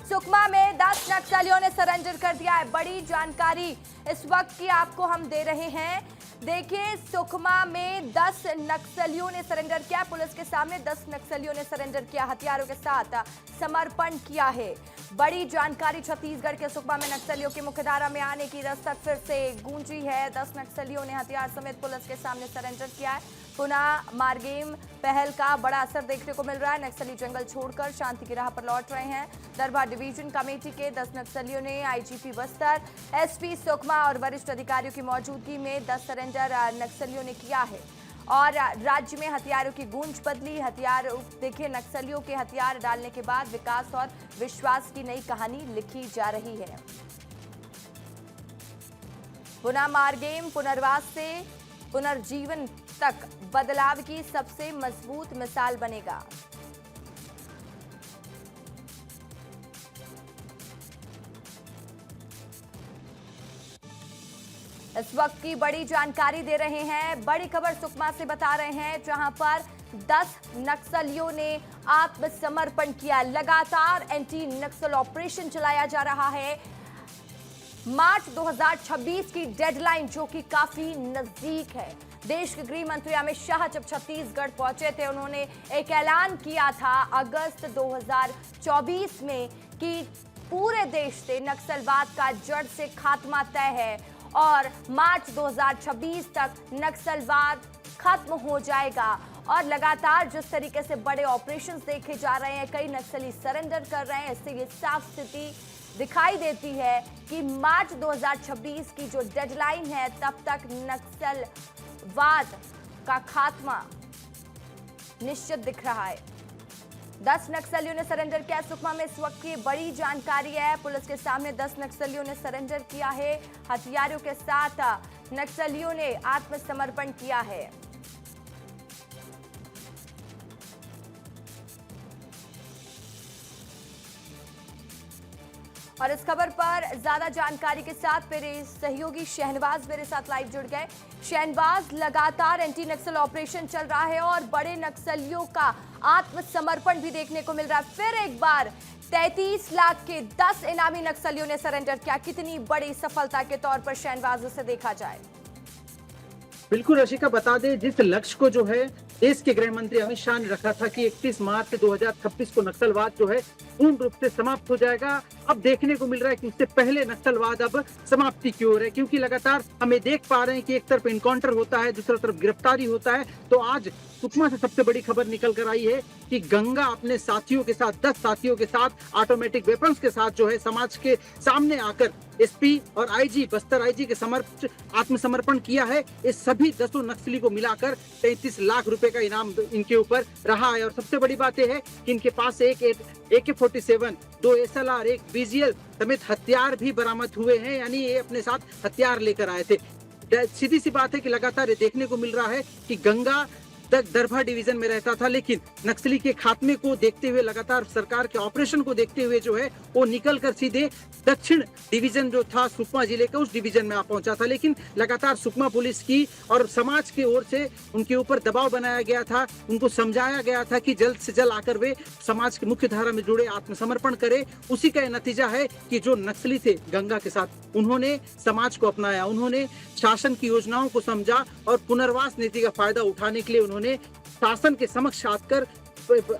सुकमा में 10 नक्सलियों ने सरेंडर कर दिया है। बड़ी जानकारी इस वक्त की आपको हम दे रहे हैं। देखिए, सुकमा में 10 नक्सलियों ने सरेंडर किया। पुलिस के सामने 10 नक्सलियों ने सरेंडर किया, हथियारों के साथ समर्पण किया है। बड़ी जानकारी, छत्तीसगढ़ के सुकमा में नक्सलियों की मुख्यधारा में आने की दस्तक फिर से गूंजी है। 10 नक्सलियों ने हथियार समेत पुलिस के सामने सरेंडर किया है। पुनः मारगेम पहल का बड़ा असर देखने को मिल रहा है। नक्सली जंगल छोड़कर शांति की राह पर लौट रहे हैं। दरभा डिवीजन कमेटी के 10 नक्सलियों ने आईजीपी बस्तर, एसपी सुकमा और वरिष्ठ अधिकारियों की मौजूदगी में 10 सरेंडर नक्सलियों ने किया है। और राज्य में हथियारों की गूंज बदली। हथियार देखिए, नक्सलियों के हथियार डालने के बाद विकास और विश्वास की नई कहानी लिखी जा रही है। पुनः मारगेम पुनर्वास से पुनर्जीवन तक बदलाव की सबसे मजबूत मिसाल बनेगा। इस वक्त की बड़ी जानकारी दे रहे हैं। बड़ी खबर सुकमा से बता रहे हैं, जहां पर 10 नक्सलियों ने आत्मसमर्पण किया। लगातार एंटी नक्सल ऑपरेशन चलाया जा रहा है। मार्च 2026 की डेडलाइन जो कि काफी नजदीक है। देश के गृह मंत्री अमित शाह जब छत्तीसगढ़ पहुंचे थे, उन्होंने एक ऐलान किया था अगस्त 2024 में कि पूरे देश से नक्सलवाद का जड़ से खात्मा तय है और मार्च 2026 तक नक्सलवाद खत्म हो जाएगा। और लगातार जिस तरीके से बड़े ऑपरेशंस देखे जा रहे हैं, कई नक्सली सरेंडर कर रहे हैं, इससे ये साफ स्थिति दिखाई देती है कि मार्च 2026 की जो डेडलाइन है, तब तक नक्सलवाद का खात्मा निश्चित दिख रहा है। 10 नक्सलियों ने सरेंडर किया। सुकमा में इस वक्त की बड़ी जानकारी है। पुलिस के सामने 10 नक्सलियों ने सरेंडर किया है। हथियारों के साथ नक्सलियों ने आत्मसमर्पण किया है। और इस खबर पर ज्यादा जानकारी के साथ मेरे सहयोगी शहनवाज मेरे साथ लाइव जुड़ गए। शहनवाज, लगातार एंटी नक्सल ऑपरेशन चल रहा है और बड़े नक्सलियों का आत्मसमर्पण भी देखने को मिल रहा है। फिर एक बार 33 लाख के 10 इनामी नक्सलियों ने सरेंडर किया। कितनी बड़ी सफलता के तौर पर शहनवाज इसे देखा जाए? बिल्कुल रशिका, बता दें जिस लक्ष्य को जो है देश के गृह मंत्री अमित शाह ने रखा था कि 31 मार्च 2026 को नक्सलवाद जो है पूर्ण रूप से समाप्त हो जाएगा, अब देखने को मिल रहा है कि उससे पहले नक्सलवाद अब समाप्ति की ओर है। क्योंकि लगातार हमें देख पा रहे हैं कि एक तरफ इनकाउंटर होता है, दूसरी तरफ गिरफ्तारी होता है। तो आज सुकमा से सबसे बड़ी खबर निकल कर आई है कि गंगा अपने साथियों के साथ, 10 साथियों के साथ, ऑटोमेटिक वेपन्स के साथ जो है समाज के सामने आकर एसपी और आईजी, बस्तर आईजी के आत्मसमर्पण किया है। इस सभी 10 नक्सली को मिलाकर 33 लाख रुपए का इनाम इनके ऊपर रहा है। और सबसे बड़ी बात यह है कि इनके पास एक AK-47, 2 SLR, एक BGL समेत हथियार भी बरामद हुए हैं। यानी ये अपने साथ हथियार लेकर आए थे। सीधी सी बात है कि लगातार ये देखने को मिल रहा है कि गंगा दरभा डिवीजन में रहता था, लेकिन नक्सली के खात्मे को देखते हुए, लगातार सरकार के ऑपरेशन को देखते हुए जो है वो निकलकर सीधे दक्षिण डिवीजन जो था सुकमा जिले का, उस डिवीजन में आ पहुंचा था। लेकिन लगातार सुकमा पुलिस की और समाज की ओर से उनके ऊपर दबाव बनाया गया था, उनको समझाया गया था कि जल्द से जल्द आकर वे समाज की मुख्य धारा में जुड़े, आत्मसमर्पण करे। उसी का नतीजा है कि जो नक्सली थे गंगा के साथ, उन्होंने समाज को अपनाया, उन्होंने शासन की योजनाओं को समझा और पुनर्वास नीति का फायदा उठाने के लिए उन्होंने शासन के समक्ष आकर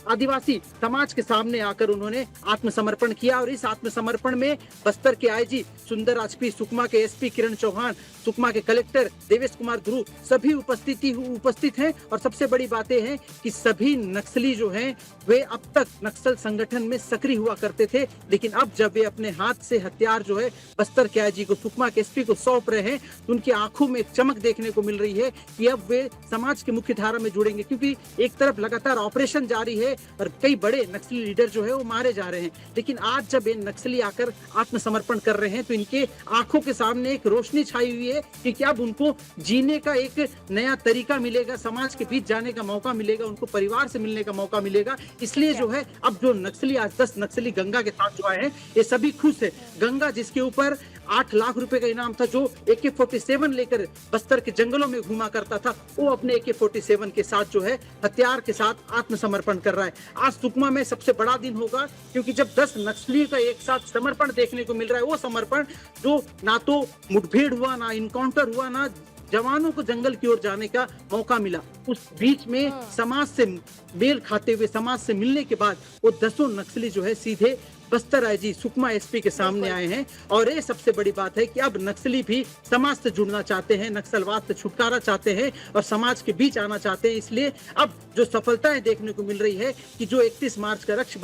आदिवासी समाज के सामने आकर उन्होंने आत्मसमर्पण किया। और इस आत्मसमर्पण में बस्तर के आईजी सुंदर राजपी, सुकमा के एसपी किरण चौहान, सुकमा के कलेक्टर देवेश कुमार ध्रुव सभी उपस्थित हैं। और सबसे बड़ी बात यह है कि सभी नक्सली जो हैं वे अब तक नक्सल संगठन में सक्रिय हुआ करते थे, लेकिन अब जब वे अपने हाथ से हथियार जो है बस्तर के आईजी को, सुकमा के एसपी को सौंप रहे हैं, तो उनकी आंखों में एक चमक देखने को मिल रही है कि अब वे समाज की मुख्य धारा में जुड़ेंगे। क्योंकि एक तरफ लगातार ऑपरेशन जारी है और कई बड़े नक्सली लीडर जो है वो मारे जा रहे हैं, लेकिन आज जब ये नक्सली आकर आत्मसमर्पण कर रहे हैं तो इनके आंखों के सामने एक रोशनी छाई हुई है कि अब उनको जीने का एक नया तरीका मिलेगा, समाज के बीच जाने का मौका मिलेगा, उनको परिवार से मिलने का मौका मिलेगा। इसलिए जो है अब जो नक्सली, आज 10 नक्सली गंगा के साथ जो आए हैं, ये सभी खुश है। गंगा जिसके ऊपर 8 लाख रुपए का इनाम था। जो AK-47 लेकर बस्तर के जंगलों में घूमा करता था, वो अपने AK-47 के साथ जो है हथियार के साथ आत्मसमर्पण कर रहा है। आज सुकमा में सबसे बड़ा दिन होगा, क्योंकि जब 10 नक्सलियों का एक साथ समर्पण देखने को मिल रहा है, वो समर्पण जो ना तो मुठभेड़ हुआ, ना इनकाउंटर हुआ, ना जवानों को जंगल की ओर जाने का मौका मिला, उस बीच में समाज से मेल खाते हुए, समाज से मिलने के बाद वो 10 नक्सली जो है सीधे बस्तर आईजी सुकमा एसपी के सामने आए हैं। और ये सबसे बड़ी बात है कि अब नक्सली भी समाज से जुड़ना चाहते हैं, नक्सलवाद से छुटकारा चाहते हैं और समाज के बीच आना चाहते हैं। इसलिए अब जो सफलताएं देखने को मिल रही है कि जो 31 मार्च का लक्ष्य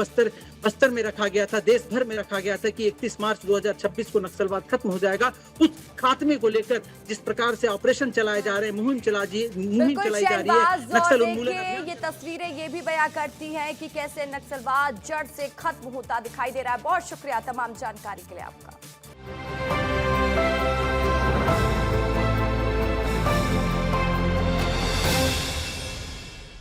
बस्तर में रखा गया था, देश भर में रखा गया था कि 31 मार्च 2026 को नक्सलवाद खत्म हो जाएगा, उस खात्मे को लेकर जिस प्रकार से ऑपरेशन चलाए जा रहे हैं, मुहिम चलाई जा रही है, नक्सल उन्मूलन। ये तस्वीरें ये भी बयां करती हैं कि कैसे नक्सलवाद जड़ से खत्म होता दिखाई दे रहा है। बहुत शुक्रिया तमाम जानकारी के लिए आपका।